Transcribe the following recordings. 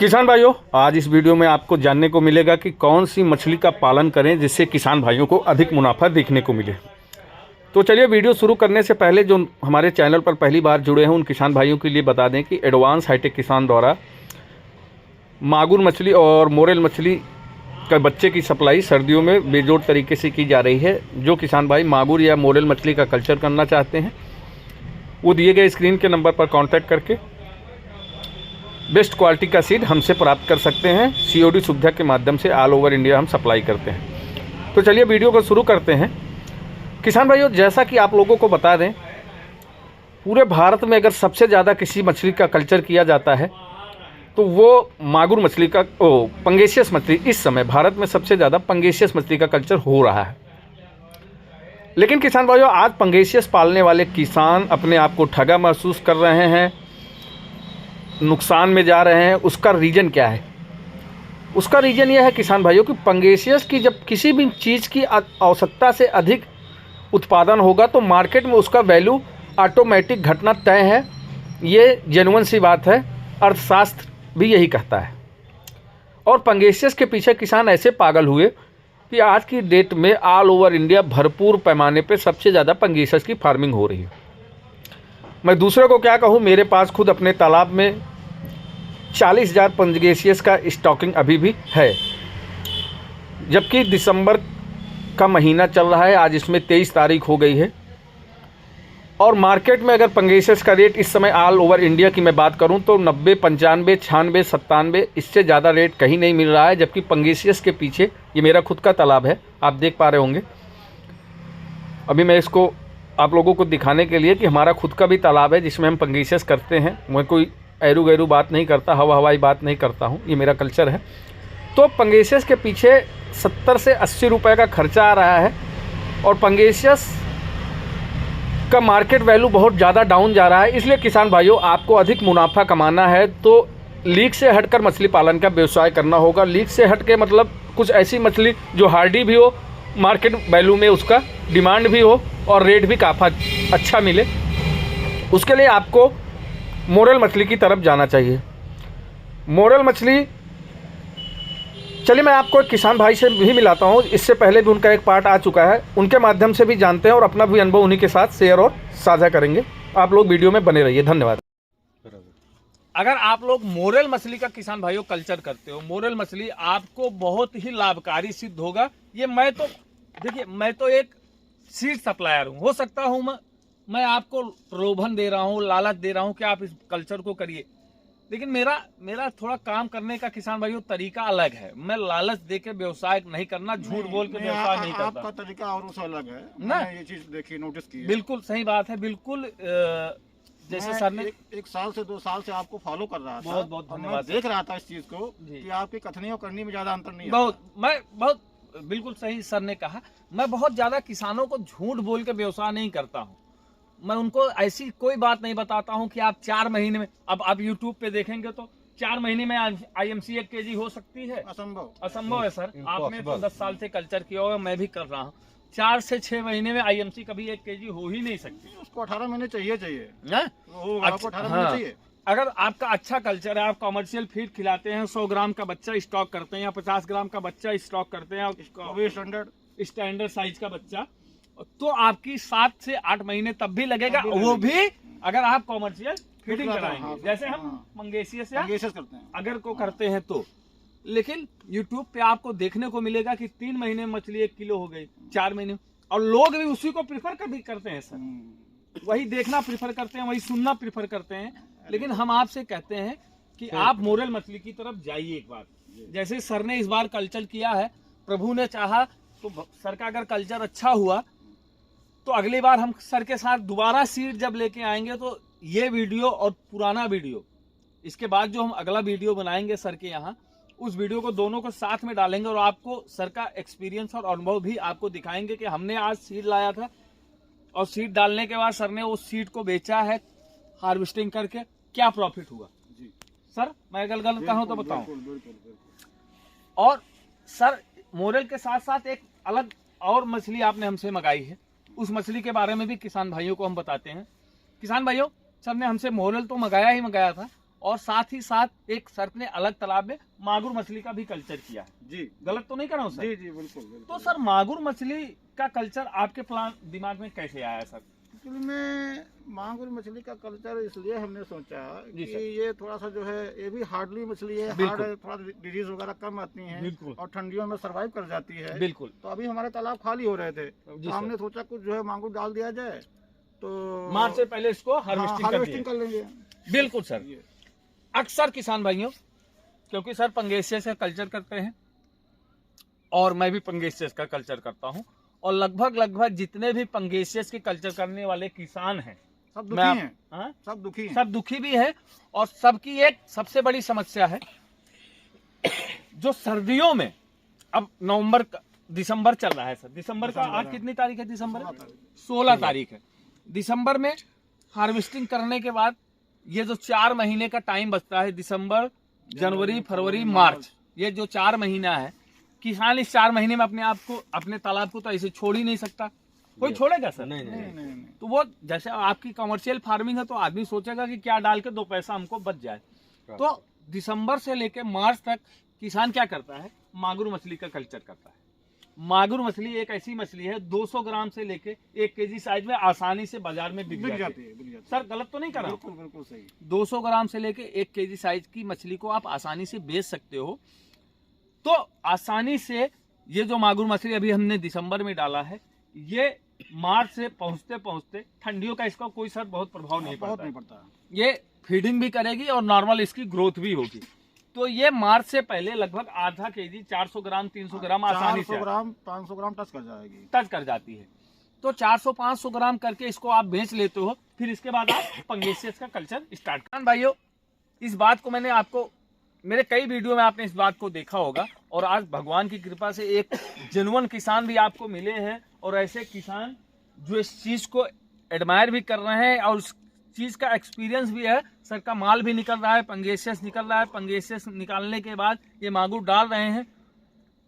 किसान भाइयों, आज इस वीडियो में आपको जानने को मिलेगा कि कौन सी मछली का पालन करें जिससे किसान भाइयों को अधिक मुनाफा देखने को मिले। तो चलिए वीडियो शुरू करने से पहले जो हमारे चैनल पर पहली बार जुड़े हैं उन किसान भाइयों के लिए बता दें कि एडवांस हाईटेक किसान द्वारा मागुर मछली और मोरेल मछली का बच्चे की सप्लाई सर्दियों में बेजोड़ तरीके से की जा रही है। जो किसान भाई मागुर या मोरेल मछली का कल्चर करना चाहते हैं वो दिए गए स्क्रीन के नंबर पर कॉन्टैक्ट करके बेस्ट क्वालिटी का सीड हमसे प्राप्त कर सकते हैं। COD सुविधा के माध्यम से ऑल ओवर इंडिया हम सप्लाई करते हैं। तो चलिए वीडियो को शुरू करते हैं। किसान भाइयों, जैसा कि आप लोगों को बता दें, पूरे भारत में अगर सबसे ज़्यादा किसी मछली का कल्चर किया जाता है तो वो मागुर मछली का पंगेशियस मछली। इस समय भारत में सबसे ज़्यादा पंगेशियस मछली का कल्चर हो रहा है। लेकिन किसान भाइयों, आज पंगेशियस पालने वाले किसान अपने आप को ठगा महसूस कर रहे हैं, नुकसान में जा रहे हैं। उसका रीज़न क्या है? उसका रीज़न यह है किसान भाइयों कि पंगेशियस की जब किसी भी चीज़ की आवश्यकता से अधिक उत्पादन होगा तो मार्केट में उसका वैल्यू ऑटोमेटिक घटना तय है। ये जेन्युइन सी बात है, अर्थशास्त्र भी यही कहता है। और पंगेशियस के पीछे किसान ऐसे पागल हुए कि आज की डेट में ऑल ओवर इंडिया भरपूर पैमाने पे सबसे ज़्यादा पंगेशियस की फार्मिंग हो रही है। मैं दूसरे को क्या कहूँ, मेरे पास खुद अपने तालाब में 40,000 पंगेशियस का स्टॉकिंग अभी भी है, जबकि दिसंबर का महीना चल रहा है। आज इसमें 23 तारीख हो गई है और मार्केट में अगर पंगेशियस का रेट इस समय ऑल ओवर इंडिया की मैं बात करूं तो 90, 95, 96, 97 इससे ज़्यादा रेट कहीं नहीं मिल रहा है। जबकि पंगेशियस के पीछे ये मेरा खुद का तालाब है, आप देख पा रहे होंगे। अभी मैं इसको आप लोगों को दिखाने के लिए कि हमारा खुद का भी तालाब है जिसमें हम पंगेशियस करते हैं। मैं कोई ऐरू गैरू बात नहीं करता, हवाई बात नहीं करता हूँ, ये मेरा कल्चर है। तो पंगेशियस के पीछे 70 से 80 रुपए का खर्चा आ रहा है और पंगेशियस का मार्केट वैल्यू बहुत ज़्यादा डाउन जा रहा है। इसलिए किसान भाइयों, आपको अधिक मुनाफा कमाना है तो लीक से हटकर मछली पालन का व्यवसाय करना होगा। लीक से हट के मतलब कुछ ऐसी मछली जो हार्डी भी हो, मार्केट वैल्यू में उसका डिमांड भी हो और रेट भी काफ़ी अच्छा मिले। उसके लिए आपको मोरेल मछली की तरफ जाना चाहिए। मोरेल मछली, चलिए मैं आपको एक किसान भाई से भी मिलाता हूँ। इससे पहले भी उनका एक पार्ट आ चुका है, उनके माध्यम से भी जानते हैं और अपना भी अनुभव उन्हीं के साथ शेयर और साझा करेंगे। आप लोग वीडियो में बने रहिए। धन्यवाद। अगर आप लोग मोरेल मछली का किसान भाइयों कल्चर करते हो, मोरेल मछली आपको बहुत ही लाभकारी सिद्ध होगा। ये मैं तो देखिए, मैं तो एक सीड सप्लायर हूँ। हो सकता हूँ मैं आपको प्रलोभन दे रहा हूँ, लालच दे रहा हूँ कि आप इस कल्चर को करिए, लेकिन मेरा थोड़ा काम करने का किसान भाइयों तरीका अलग है। मैं लालच दे के व्यवसाय नहीं करना, झूठ बोल के व्यवसाय नहीं करता। आपका तरीका और उससे अलग है ना, ये चीज देखी, नोटिस की है। बिल्कुल सही बात है। बिल्कुल जैसे सर ने एक साल से 2 साल से आपको फॉलो कर रहा था। बहुत धन्यवाद। देख रहा था इस चीज को कि आपकी कथनी और करनी में ज्यादा अंतर नहीं है। बहुत बिल्कुल सही सर ने कहा। मैं बहुत ज्यादा किसानों को झूठ बोल के व्यवसाय नहीं करता हूँ। मैं उनको ऐसी कोई बात नहीं बताता हूँ कि आप 4 महीने में, अब आप यूट्यूब पे देखेंगे तो 4 महीने में IMC 1 केजी हो सकती है। असंभव है सर। आपने तो 10 साल से कल्चर किया होगा, मैं भी कर रहा हूँ। 4 से 6 महीने में IMC कभी 1 केजी हो ही नहीं सकती। उसको 18 महीने चाहिए। 18 महीने चाहिए। अगर आपका अच्छा कल्चर है, आप कमर्शियल फीड खिलाते हैं, 100 ग्राम का बच्चा स्टॉक करते हैं या 50 ग्राम का बच्चा स्टॉक करते हैं, स्टैंडर्ड साइज का बच्चा, तो आपकी 7 से 8 महीने तब भी लगेगा। वो भी अगर आप कॉमर्शियल फीडिंग कराएंगे, जैसे हम मंगेशियस करते हैं अगर को करते हैं तो। लेकिन YouTube पे आपको देखने को मिलेगा कि 3 महीने में मछली 1 किलो हो गई, 4 महीने में, और लोग भी उसी को प्रिफर करते हैं सर। वही देखना प्रिफर करते हैं, वही सुनना प्रिफर करते हैं। लेकिन हम आपसे कहते हैं कि आप मोरेल मछली की तरफ जाइए एक बार। जैसे सर ने इस बार कल्चर किया है, प्रभु ने चाहा तो सर का अगर कल्चर अच्छा हुआ तो अगली बार हम सर के साथ दोबारा सीड जब लेके आएंगे तो ये वीडियो और पुराना वीडियो, इसके बाद जो हम अगला वीडियो बनाएंगे सर के यहाँ, उस वीडियो को दोनों को साथ में डालेंगे और आपको सर का एक्सपीरियंस और अनुभव भी आपको दिखाएंगे कि हमने आज सीड लाया था और सीड डालने के बाद सर ने उस सीड को बेचा है हार्वेस्टिंग करके, क्या प्रॉफिट हुआ। जी सर, मैं अगर गलत कहूँ तो बताऊं। और सर, मोरेल के साथ साथ एक अलग और मछली आपने हमसे मंगाई है, उस मछली के बारे में भी किसान भाइयों को हम बताते हैं। किसान भाइयों, सर ने हमसे मोरेल तो मंगाया ही मंगाया था, और साथ ही साथ एक सर ने अलग तालाब में मागुर मछली का भी कल्चर किया है। जी गलत तो नहीं कर रहा हूँ सर? जी जी बिल्कुल बिल्कुल। तो सर मागुर मछली का कल्चर आपके प्लान दिमाग में कैसे आया सर? एक्चुअली में मांगुर मछली का कल्चर इसलिए हमने सोचा जी कि सर। ये थोड़ा सा जो है ये भी हार्डली मछली है, बिल्कुल। हार्ड थोड़ा डिजीज वगैरह कम आती हैं बिल्कुल। और ठंडियों में सरवाइव कर जाती है। बिल्कुल तो अभी हमारे तालाब खाली हो रहे थे जी तो सर। हमने सोचा कुछ जो है मांगुर डाल दिया जाए तो मार्च से पहले इसको हार्वेस्टिंग कर हार्वेस्टिंग कर लेंगे। दिया। बिल्कुल सर। ये अक्सर किसान भाइयों, क्योंकि सर पंगेसियस का कल्चर करते हैं और मैं भी पंगेसियस का कल्चर करता हूं, और लगभग जितने भी पंगेसियस के कल्चर करने वाले किसान हैं सब दुखी हैं। हाँ? सब दुखी हैं। सब दुखी भी है। और सबकी एक सबसे बड़ी समस्या है जो सर्दियों में, अब दिसंबर चल रहा है सर, दिसंबर का आज कितनी तारीख है? दिसंबर 16 तारीख है। दिसंबर में हार्वेस्टिंग करने के बाद ये जो 4 महीने का टाइम बचता है, दिसंबर, जनवरी, फरवरी, मार्च, ये जो 4 महीना है, किसान इस 4 महीने में अपने आप को, अपने तालाब को तो ऐसे छोड़ ही नहीं सकता। कोई छोड़ेगा सर? नहीं। तो वो जैसे आपकी कमर्शियल फार्मिंग है तो आदमी सोचेगा कि क्या डाल के 2 पैसा हमको बच जाए। तो दिसंबर से लेके मार्च तक किसान क्या करता है? मागुर मछली का कल्चर करता है। मागुर मछली एक ऐसी मछली है 200 ग्राम से लेके 1 केजी साइज में आसानी से बाजार में बिक जाती है। सर गलत तो नहीं कर रहा? बिल्कुल बिल्कुल सही। 200 ग्राम से लेके 1 केजी साइज की मछली को आप आसानी से बेच सकते हो। तो आसानी से ये जो मागुर मछली अभी हमने दिसंबर में डाला है, ये मार्च से पहुंचते पहुंचते ठंडियों का इसका कोई सर बहुत प्रभाव नहीं पड़ता। ये फीडिंग भी करेगी और नॉर्मल इसकी ग्रोथ भी होगी। तो ये मार्च से पहले लगभग आधा केजी 400 ग्राम 300 ग्राम आसानी से 500 ग्राम टच कर जाती है। तो 400-500 ग्राम करके इसको आप बेच लेते हो। फिर इसके बाद आप पंगेसियस का कल्चर स्टार्ट कर। भाइयों, इस बात को मैंने आपको, मेरे कई वीडियो में आपने इस बात को देखा होगा, और आज भगवान की कृपा से एक जेन्युइन किसान भी आपको मिले हैं, और ऐसे किसान जो इस चीज को एडमायर भी कर रहे हैं और उस चीज का एक्सपीरियंस भी है। सर का माल भी निकल रहा है, पंगेसियस निकल रहा है, पंगेसियस निकालने के बाद ये मागुर डाल रहे हैं।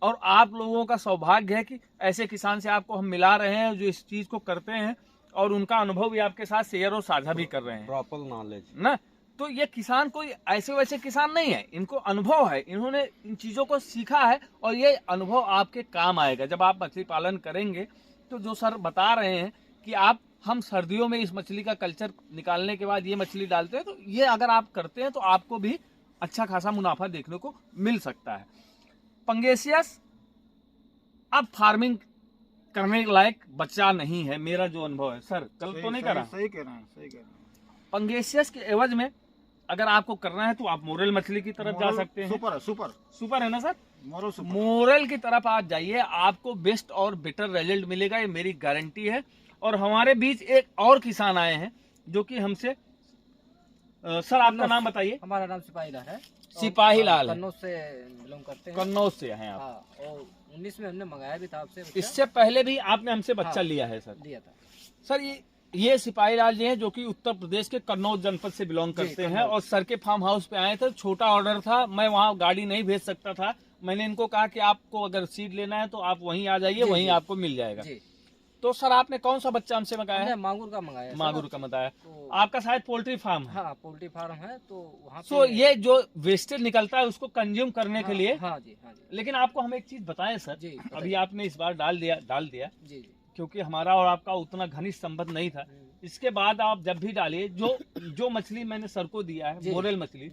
और आप लोगों का सौभाग्य है कि ऐसे किसान से आपको हम मिला रहे हैं जो इस चीज को करते हैं, और उनका अनुभव भी आपके साथ शेयर और साझा भी कर रहे हैं। प्रॉपर नॉलेज ना, तो ये किसान कोई ऐसे वैसे किसान नहीं है, इनको अनुभव है, इन्होंने इन चीजों को सीखा है, और ये अनुभव आपके काम आएगा जब आप मछली पालन करेंगे। तो जो सर बता रहे हैं कि हम सर्दियों में इस मछली का कल्चर निकालने के बाद ये मछली डालते हैं, तो ये अगर आप करते हैं तो आपको भी अच्छा खासा मुनाफा देखने को मिल सकता है। पंगेसियस अब फार्मिंग करने लायक बच्चा नहीं है, मेरा जो अनुभव है। सर गलत तो नहीं करा? सही कह रहे हैं। पंगेसियस के एवज में अगर आपको करना है तो आप मोरेल मछली की तरफ जा सकते हैं। सुपर है ना सर? मोरेल की तरफ आप जाइए, आपको बेस्ट और बेटर रिजल्ट मिलेगा, ये मेरी गारंटी है। और हमारे बीच एक और किसान आए हैं जो कि हमसे, सर आपका नाम बताइए। हमारा नाम सिपाही लाल है। सिपाही लाल है। कन्नौज से बिलोंग करते हैं। कन्नौज से हैं आप? हाँ, और 19 में हमने मंगाया भी था आपसे। इससे पहले भी आपने हमसे बच्चा हाँ, लिया है सर? लिया था सर। ये सिपाही लाल जी हैं जो कि उत्तर प्रदेश के कन्नौज जनपद से बिलोंग करते हैं, और सर के फार्म हाउस पे आए थे। छोटा ऑर्डर था, मैं वहाँ गाड़ी नहीं भेज सकता था। मैंने इनको कहा कि आपको अगर सीड लेना है तो आप वहीं आ जाइए, वहीं आपको मिल जाएगा। तो सर आपने कौन सा बच्चा हमसे मंगाया है? मांगुर का मंगाया। मागुर का बताया। तो आपका शायद पोल्ट्री फार्म है? हाँ, पोल्ट्री फार्म है। तो वहाँ तो ये जो वेस्टेज निकलता है उसको कंज्यूम करने के लिए। हाँ जी। लेकिन आपको हम एक चीज बताएं सर जी, अभी आपने इस बार डाल दिया जी, क्योंकि हमारा और आपका उतना घनिष्ठ संबंध नहीं था। इसके बाद आप जब भी डालिए, जो मछली मैंने सर को दिया है, मोरेल मछली,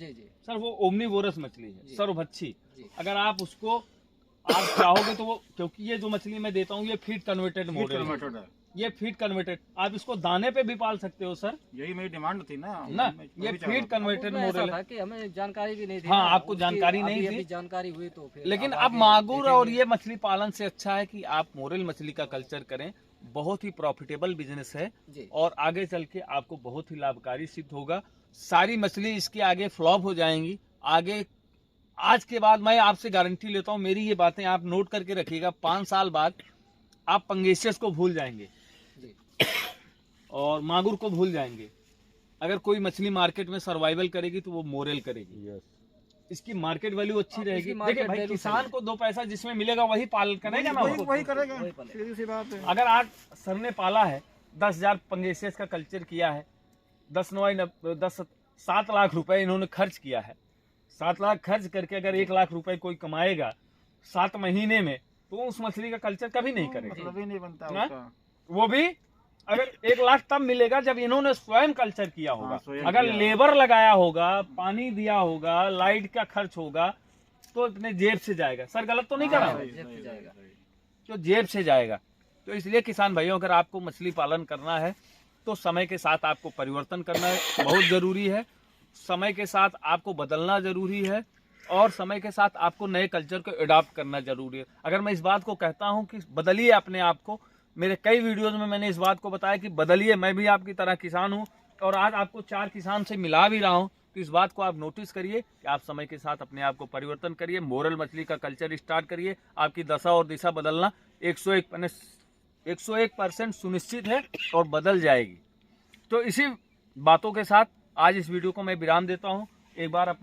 सर वो ओमनीवोरस मछली है, सर्वभक्षी। अगर आप उसको आप चाहोगे तो वो, क्योंकि ये जो मछली मैं देता हूँ ये फीड कन्वर्टेड मोरेल है, ये फीड कन्वर्टेड, आप इसको दाने पे भी पाल सकते हो सर। यही मेरी डिमांड थी ना ये फीड कन्वर्टेड मोरेल है। कि हमें जानकारी भी नहीं थी। हाँ, आपको जानकारी नहीं थी। जानकारी हुई तो फिर। लेकिन अब मागुर और ये मछली पालन से अच्छा है कि आप मोरेल मछली का कल्चर करें। बहुत ही प्रॉफिटेबल बिजनेस है और आगे चल के आपको बहुत ही लाभकारी सिद्ध होगा। सारी मछली इसके आगे फ्लॉप हो जाएंगी। आगे आज के बाद मैं आपसे गारंटी लेता हूँ, मेरी ये बातें आप नोट करके रखिएगा, 5 साल बाद आप पंगेसियस को भूल जाएंगे और मागुर को भूल जाएंगे। अगर कोई मछली मार्केट में सर्वाइवल करेगी तो वो मोरेल करेगी। इसकी मार्केट वैल्यू अच्छी रहेगी। देखिए भाई, किसान को 2 पैसा जिसमें मिलेगा वही पालन करेगा ना, वही करेगा। सीधी सी बात है। अगर आज सर ने पाला है, 10,000 पंगेसियस का कल्चर किया है, 10 7 लाख रुपए इन्होंने खर्च किया है। 7 लाख खर्च करके अगर 1 लाख रुपए कोई कमाएगा 7 महीने में, तो उस मछली का कल्चर कभी नहीं करेगा। मतलब ही नहीं बनता हाँ? उसका। वो भी अगर 1 लाख तब मिलेगा जब इन्होंने स्वयं कल्चर किया होगा। स्वयं अगर किया। लेबर लगाया होगा, पानी दिया होगा, लाइट का खर्च होगा, तो अपने जेब से जाएगा। सर गलत तो नहीं कर रहा हूं? सही, जेब से सही, जाएगा। सही। तो जेब से जाएगा। तो इसलिए किसान भाइयों, अगर आपको मछली पालन करना है तो समय के साथ आपको परिवर्तन करना बहुत जरूरी है, समय के साथ आपको बदलना जरूरी है, और समय के साथ आपको नए कल्चर को अडॉप्ट करना जरूरी है। अगर मैं इस बात को कहता हूं कि बदलिए अपने आप को, मेरे कई वीडियोज में मैंने इस बात को बताया कि बदलिए, मैं भी आपकी तरह किसान हूं, और आज आपको 4 किसान से मिला भी रहा हूं, तो इस बात को आप नोटिस करिए कि आप समय के साथ अपने आप को परिवर्तन करिए, मोरल मछली का कल्चर स्टार्ट करिए। आपकी दशा और दिशा बदलना 101% सुनिश्चित है और बदल जाएगी। तो इसी बातों के साथ आज इस वीडियो को मैं विराम देता हूं। एक बार